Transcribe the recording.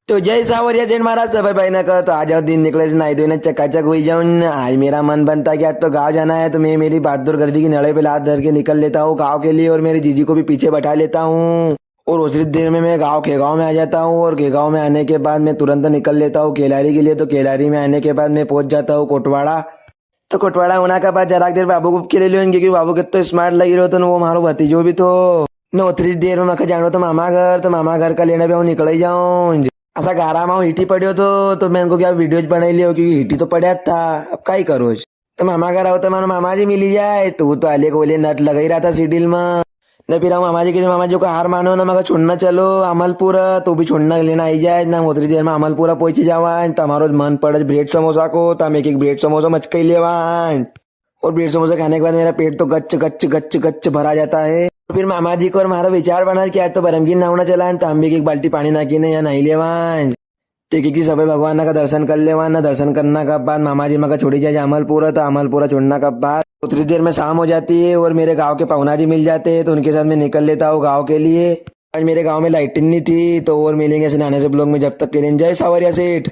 तो जय सावरिया जेठ महाराज सभी भाई ना कहो तो आ जाओ। दिन निकले से नहाई धोने चकाचक हुई जाऊं। आज मेरा मन बनता है कि आज तो गांव जाना है, तो मैं मेरी बहादुर गधरी की नड़े पे लात धर के निकल लेता हूँ गांव के लिए, और मेरी जीजी को भी पीछे बैठा लेता हूँ। और उसी देर में मैं खेगांव में आ जाता हूँ, और खेगांव में आने के बाद मैं तुरंत निकल लेता हूँ केलारी के लिए। तो केलारी में आने के बाद मैं पहुंच जाता हूँ कोटवाड़ा। तो कोटवाड़ा होने के बाद जरा देर बाबू को के ले लियो, क्योंकि बाबू के तो स्मार्ट लगी रहो तो वो मारो भतीजो भी तो न उतरी देर में मैं जानो तो मामा घर का लेने भी हूँ निकल ही जाऊँ। असा गारा में हीटी पड़ियो तो मैं इनको क्या वीडियोज बनाई लियो, क्योंकि हीटी तो पड़ा था। अब का ही करो। तो मामा घर आओ तो मानो मामा जी मिली जाए, तो वो तो आले को बोले नट लगा ही रहा था सीडिल में। न फिर हम मामा जी के मामा जी को हार मानो ना मगर छोड़ना चलो अमलपुरा, तो भी छोड़ना लेना आई जाए ना उतरी देर में अमलपुरा पहुंची जावा। तो हमारो मन पड़े ब्रेड समोसा को, तो हम एक ब्रेड समोसा मचकई लेवा। और ब्रेड समोसा खाने के बाद मेरा पेट तो गच्च गच्च गच्च गच्च भरा जाता है। तो फिर मामा जी को और हमारा विचार बना कि आज तो बरमगीन नहाना चला, तो हम भी एक बाल्टी पानी नाकी ने या नहीं लेवा। की सभी भगवान का दर्शन कर लेवा ना। दर्शन करने के बाद मामा जी मका छोड़ी जाए अमलपुरा, तो अमलपुरा छोड़ने के बाद उतनी देर में शाम हो जाती है, और मेरे गांव के पवना जी मिल जाते हैं, तो उनके साथ मैं निकल लेता हूँ गांव के लिए। आज मेरे गांव में लाइटिंग नहीं थी, तो और मिलेंगे सिनाने से ब्लॉग में, जब तक के लिए जय सावरिया सेठ।